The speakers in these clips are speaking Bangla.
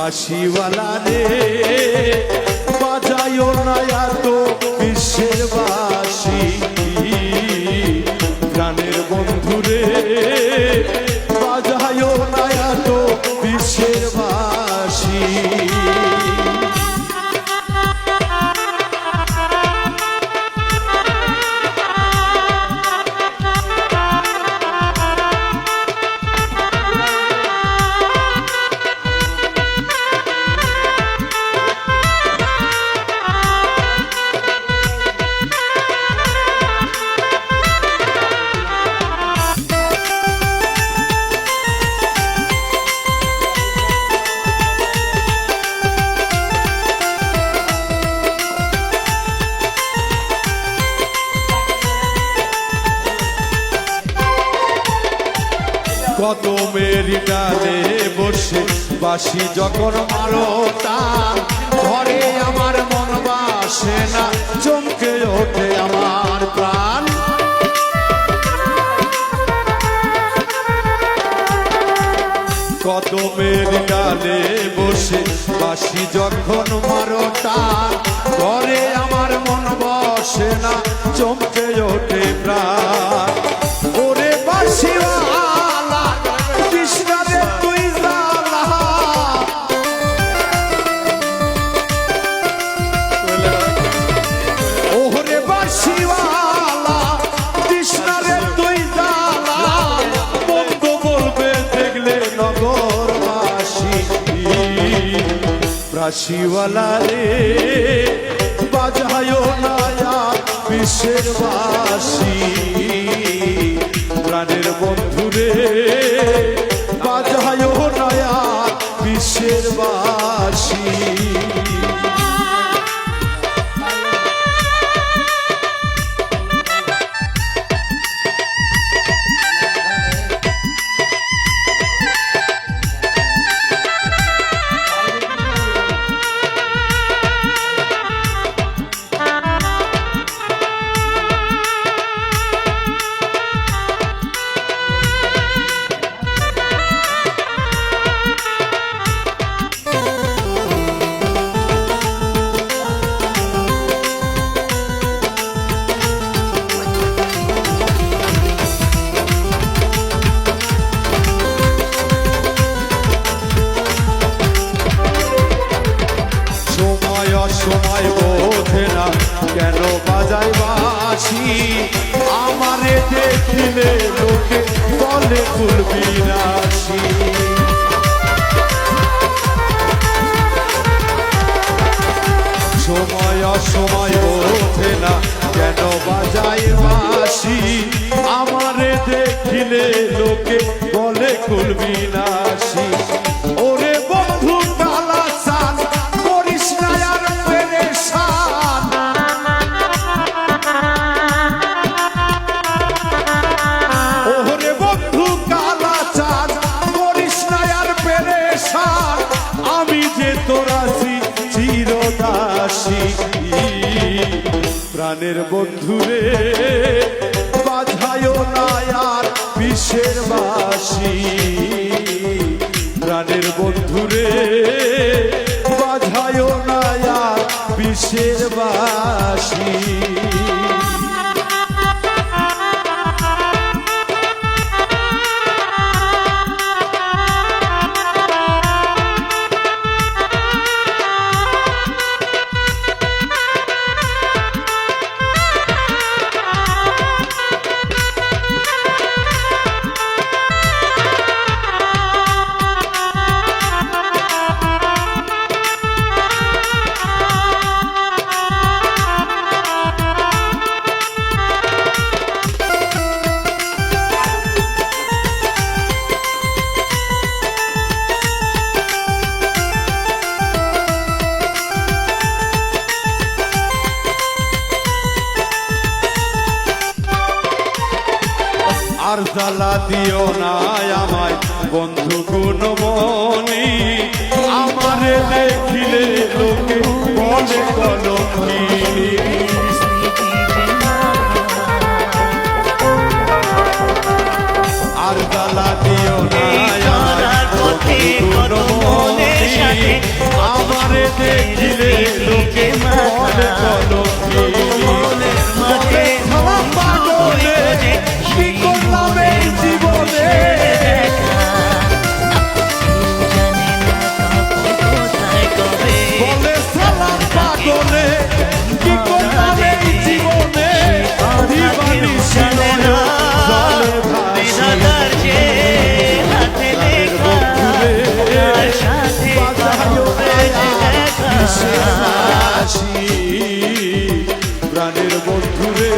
বাঁশিওয়ালা রে বাজায়ো না এত বিশ্বের বাঁশি, প্রাণের বন্ধু রে বাজায়ো না এত বিশ্বের বাঁশি। কদমের ডালে বসে বাঁশি যখন মারো টান, ঘরে আমার মন বাসে না, চমকে ওঠে আমার প্রাণ। কদমের ডালে বসে বাঁশি যখন মারো টান, ঘরে আমার মন বসে না, চমকে ওঠে প্রাণ। ওরে বাঁশিওয়ালা বাঁশিওয়ালা রে বাজায়ো না বিশ্বের বাঁশি, প্রাণের বন্ধু রে বাজায়ো না বিশ্বের বাঁশি। সময় বোঝে না কেন বাজায় বাঁশি, আমারে দেখিলে লোকে বলে কুলবিনাশী। সময় অসময় বোঝে না কেন বাজায় বাঁশি, আমারে দেখিলে লোকে বলে কুলবিনাশী। ওরে বন্ধু কালা চান করিস না আর পেরেশান, ওরে বন্ধু কালা চান করিস না আর পেরেশান, আমি যে তোরা চিরদাসী। প্রাণের বন্ধু রে বাজায়ো না আর বিশ্বের বাঁশি, প্রাণের বন্ধু রে বাজায়ো না আর বিশ্বের বাঁশি। আর জ্বালা দিও না আমায় বন্ধু গুণমণি, আমারে দেখিলে লোকে বলে কলঙ্কিনী। আর জ্বালা দিও না আমায় বন্ধু গুণমণি, আমারে দেখিলে লোকে বলে মনের মাঝে শালা পাগলে কি করলাম এই জীবনে বলে শালা পাগলে কি করলাম এই জীবনে দিবানি শিরোনে জলে ভাসি হাতে লেখা তার সাথে প্রাণের বন্ধুরে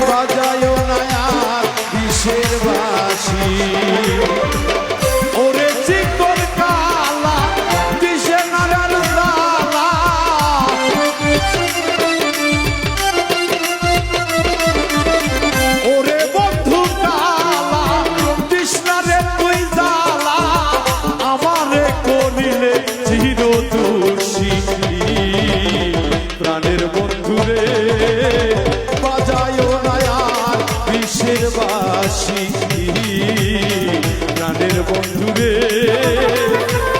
বাজায় নায়ার কিসের বাসি ওরে চিকন কালা কিসে নারার লালা ওরে বন্ধু কালা কৃষ্ণারে তুই জালা আমারে করিলে চির দোষী প্রাণের বন্ধুরে বাজায় নায়ার কিসের বাসি প্রাণের বন্ধুরে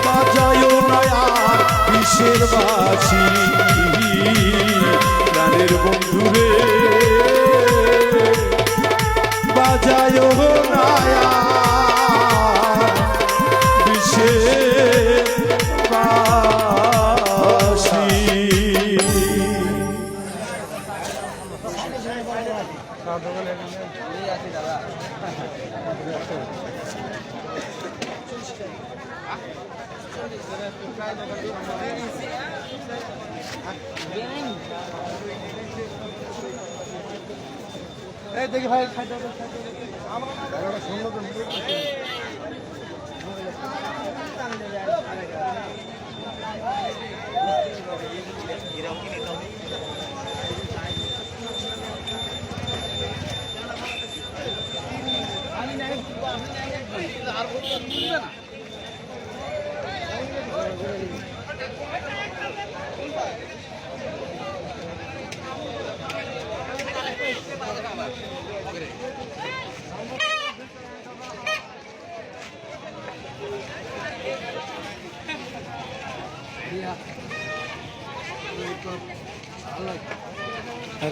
বাজায় নায়ার কিসের বাসি প্রাণের বন্ধুরে বাজায় নায়ার কিসের বাসি দেখি ভাই খাইতে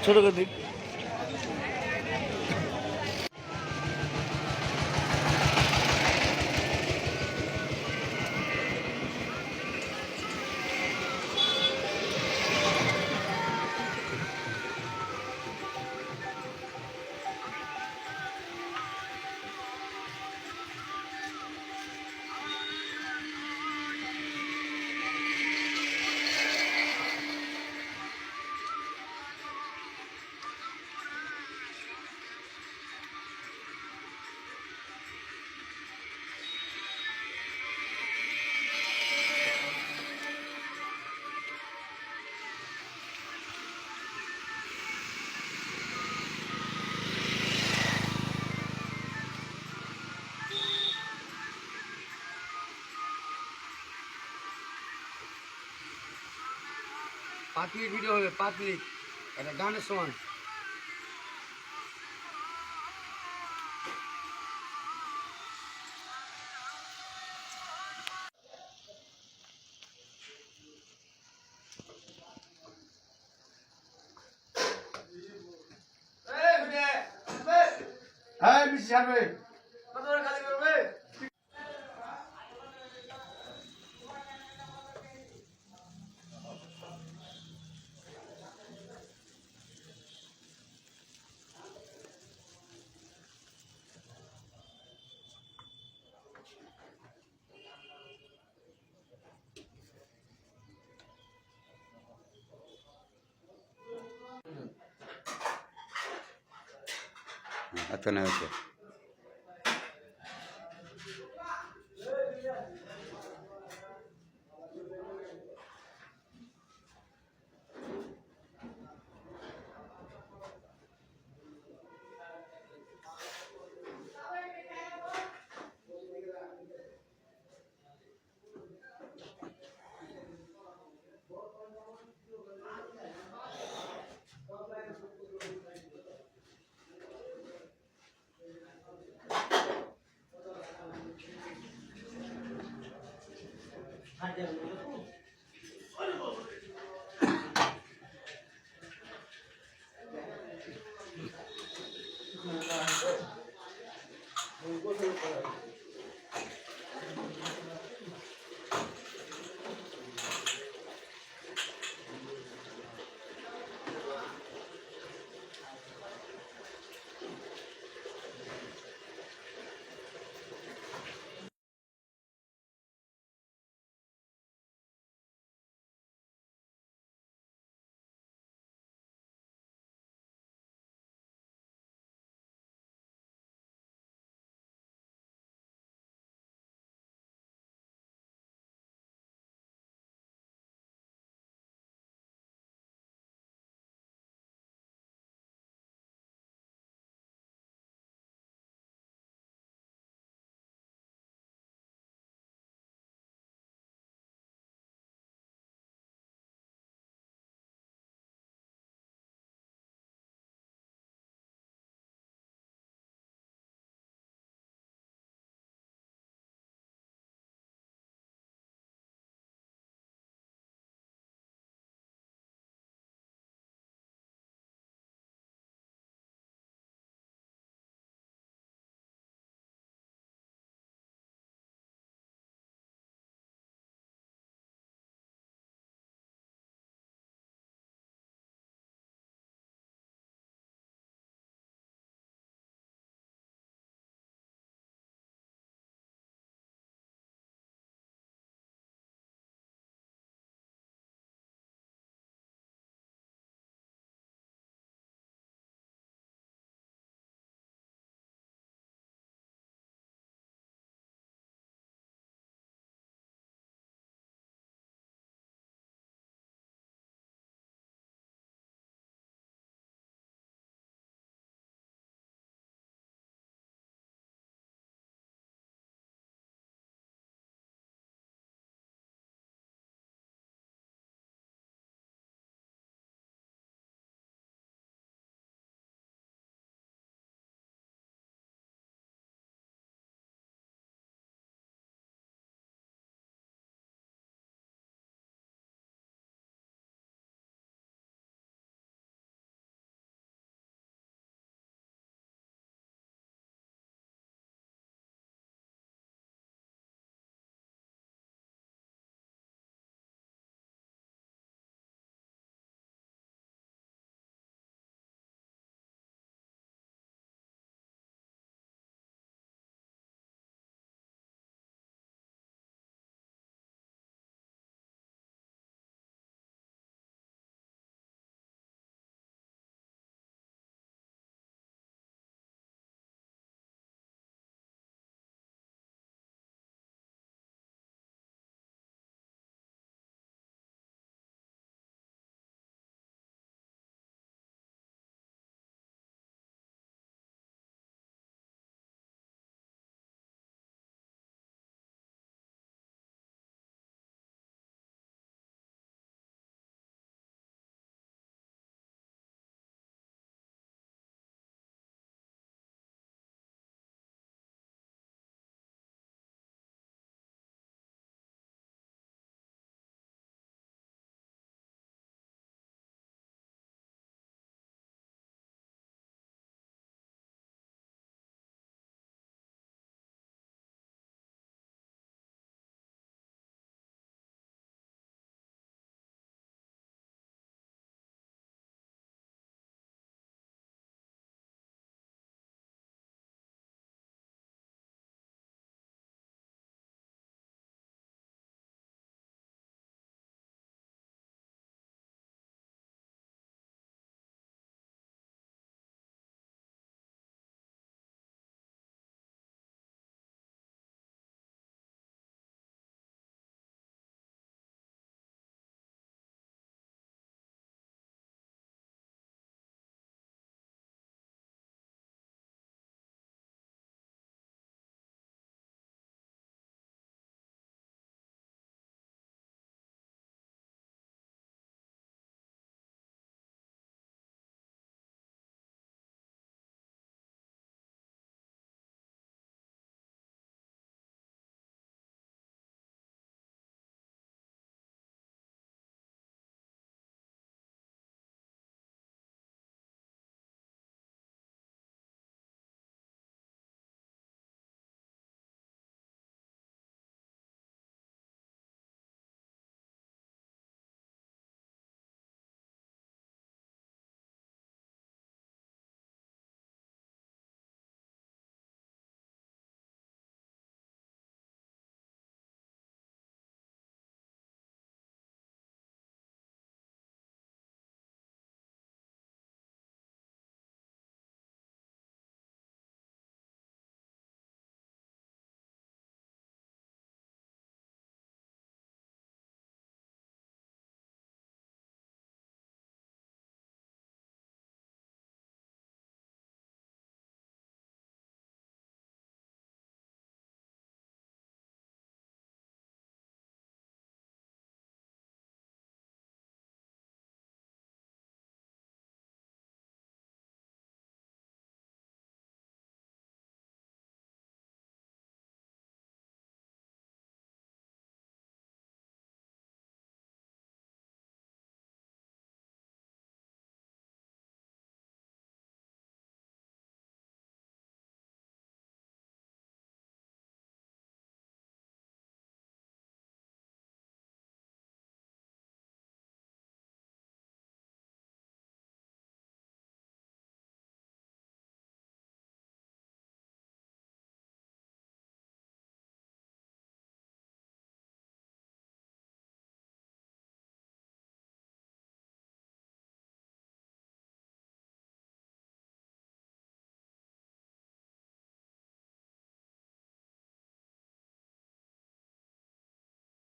ছোট করে দিক পাতলি ভিডিও হবে পাতলি এটা গানের সমান হ্যাঁ মিশি ছাড়বে কত খালি করবে আচ্ছা না হচ্ছে